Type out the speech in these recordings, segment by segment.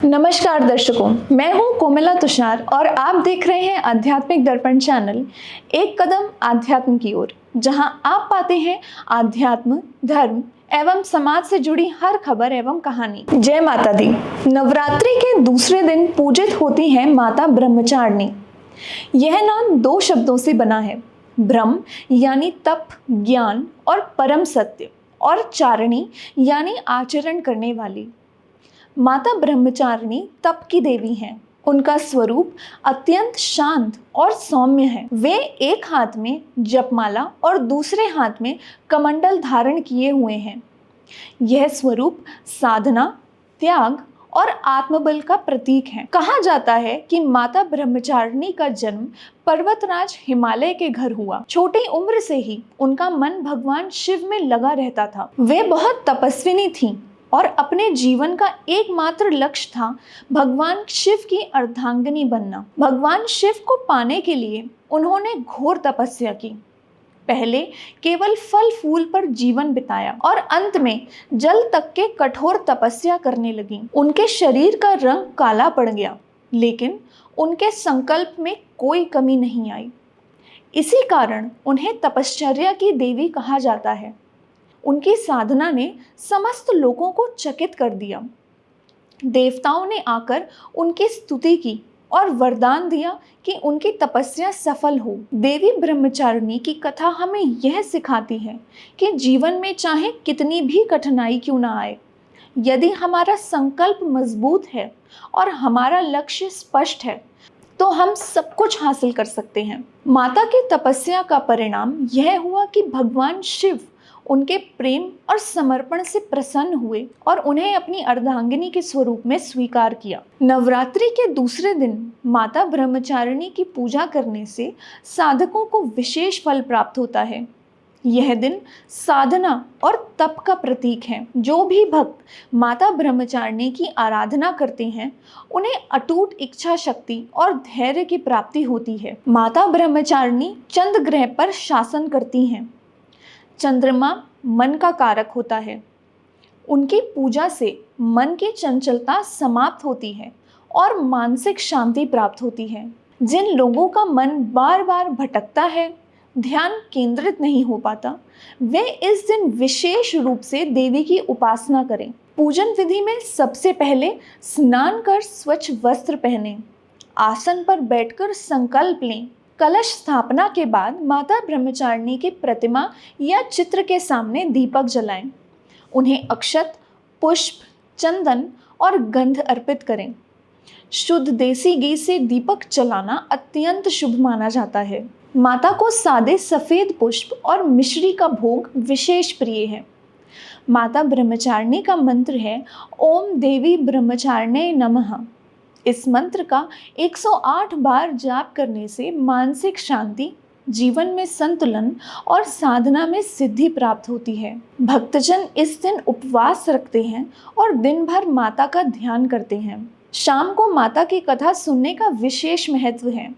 नमस्कार दर्शकों, मैं हूं कोमला तुषार और आप देख रहे हैं आध्यात्मिक दर्पण चैनल। एक कदम आध्यात्म की ओर, जहां आप पाते हैं आध्यात्म, धर्म एवं समाज से जुड़ी हर खबर एवं कहानी। जय माता दी। नवरात्रि के दूसरे दिन पूजित होती हैं माता ब्रह्मचारिणी। यह नाम दो शब्दों से बना है, ब्रह्म यानी तप, ज्ञान और परम सत्य, और चारिणी यानी आचरण करने वाली। माता ब्रह्मचारिणी तप की देवी हैं। उनका स्वरूप अत्यंत शांत और सौम्य है। वे एक हाथ में जपमाला और दूसरे हाथ में कमंडल धारण किए हुए हैं। यह स्वरूप साधना, त्याग और आत्मबल का प्रतीक है। कहा जाता है कि माता ब्रह्मचारिणी का जन्म पर्वतराज हिमालय के घर हुआ। छोटी उम्र से ही उनका मन भगवान शिव में लगा रहता था। वे बहुत तपस्विनी थीं और अपने जीवन का एकमात्र लक्ष्य था भगवान शिव की अर्धांगिनी बनना। भगवान शिव को पाने के लिए उन्होंने घोर तपस्या की। पहले केवल फल फूल पर जीवन बिताया और अंत में जल तक के कठोर तपस्या करने लगी। उनके शरीर का रंग काला पड़ गया, लेकिन उनके संकल्प में कोई कमी नहीं आई। इसी कारण उन्हें तपश्चर्या की देवी कहा जाता है। उनकी साधना ने समस्त लोगों को चकित कर दिया। देवताओं ने आकर उनकी स्तुति की और वरदान दिया कि उनकी तपस्या सफल हो। देवी ब्रह्मचारिणी की कथा हमें यह सिखाती है कि जीवन में चाहे कितनी भी कठिनाई क्यों ना आए, यदि हमारा संकल्प मजबूत है और हमारा लक्ष्य स्पष्ट है, तो हम सब कुछ हासिल कर सकते हैं। माता की तपस्या का परिणाम यह हुआ कि भगवान शिव उनके प्रेम और समर्पण से प्रसन्न हुए और उन्हें अपनी अर्धांगिनी के स्वरूप में स्वीकार किया। नवरात्रि के दूसरे दिन माता ब्रह्मचारिणी की पूजा करने से साधकों को विशेष फल प्राप्त होता है। यह दिन साधना और तप का प्रतीक है। जो भी भक्त माता ब्रह्मचारिणी की आराधना करते हैं, उन्हें अटूट इच्छा शक्ति और धैर्य की प्राप्ति होती है। माता ब्रह्मचारिणी चंद्र ग्रह पर शासन करती हैं। चंद्रमा मन का कारक होता है। उनकी पूजा से मन की चंचलता समाप्त होती है और मानसिक शांति प्राप्त होती है। जिन लोगों का मन बार बार भटकता है, ध्यान केंद्रित नहीं हो पाता, वे इस दिन विशेष रूप से देवी की उपासना करें। पूजन विधि में सबसे पहले स्नान कर स्वच्छ वस्त्र पहनें, आसन पर बैठकर संकल्प लें। कलश स्थापना के बाद माता ब्रह्मचारिणी की प्रतिमा या चित्र के सामने दीपक जलाएं। उन्हें अक्षत, पुष्प, चंदन और गंध अर्पित करें। शुद्ध देसी घी से दीपक जलाना अत्यंत शुभ माना जाता है। माता को सादे सफ़ेद पुष्प और मिश्री का भोग विशेष प्रिय है। माता ब्रह्मचारिणी का मंत्र है ओम देवी ब्रह्मचारिणे नमः। इस मंत्र का 108 बार जाप करने से मानसिक शांति, जीवन में संतुलन और साधना में सिद्धि प्राप्त होती है। भक्तजन इस दिन उपवास रखते हैं और दिन भर माता का ध्यान करते हैं। शाम को माता की कथा सुनने का विशेष महत्व है।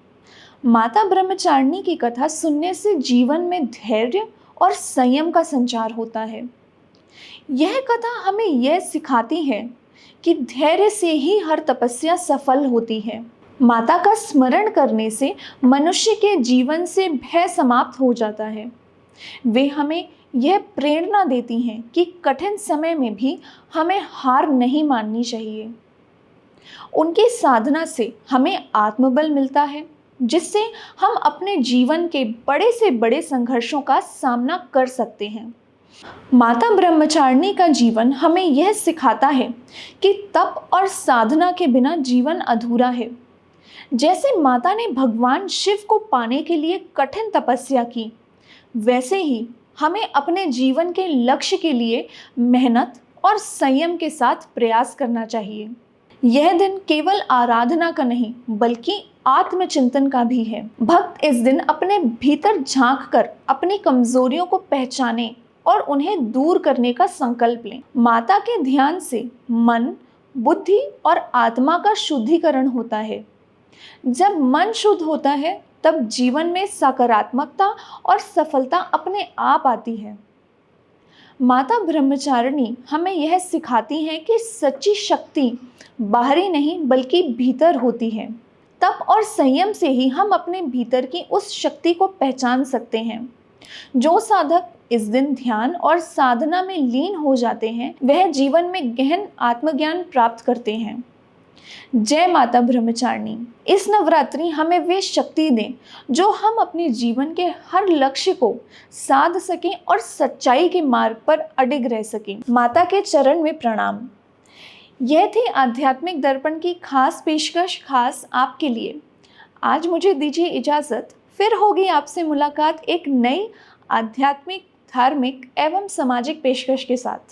माता ब्रह्मचारिणी की कथा सुनने से जीवन में धैर्य और संयम का संचार होता है। यह कथा हमें यह सिखाती है कि धैर्य से ही हर तपस्या सफल होती है। माता का स्मरण करने से मनुष्य के जीवन से भय समाप्त हो जाता है। वे हमें यह प्रेरणा देती हैं कि कठिन समय में भी हमें हार नहीं माननी चाहिए। उनकी साधना से हमें आत्मबल मिलता है, जिससे हम अपने जीवन के बड़े से बड़े संघर्षों का सामना कर सकते हैं। माता ब्रह्मचारिणी का जीवन हमें यह सिखाता है कि तप और साधना के बिना जीवन अधूरा है। जैसे माता ने भगवान शिव को पाने के लिए कठिन तपस्या की, वैसे ही हमें अपने जीवन के लक्ष्य के लिए मेहनत और संयम के साथ प्रयास करना चाहिए। यह दिन केवल आराधना का नहीं, बल्कि आत्मचिंतन का भी है। भक्त इस दिन अपने भीतर झांक कर अपनी कमजोरियों को पहचाने और उन्हें दूर करने का संकल्प लें। माता के ध्यान से मन, बुद्धि और आत्मा का शुद्धिकरण होता है। जब मन शुद्ध होता है, तब जीवन में सकारात्मकता और सफलता अपने आप आती है। माता ब्रह्मचारिणी हमें यह सिखाती हैं कि सच्ची शक्ति बाहरी नहीं बल्कि भीतर होती है। तप और संयम से ही हम अपने भीतर की उस शक्ति को पहचान सकते हैं। जो साधक इस दिन ध्यान और साधना में लीन हो जाते हैं, वह जीवन में गहन आत्मज्ञान प्राप्त करते हैं। जय माता ब्रह्मचारिणी। इस नवरात्रि हमें वे शक्ति दें जो हम अपने जीवन के हर लक्ष्य को साध सकें और सच्चाई के मार्ग पर अडिग रह सकें। माता के चरण में प्रणाम। यह थी आध्यात्मिक दर्पण की खास पेशकश, खास आपके लिए। आज मुझे दीजिए इजाज़त, फिर होगी आपसे मुलाकात एक नई आध्यात्मिक, धार्मिक एवं सामाजिक पेशकश के साथ।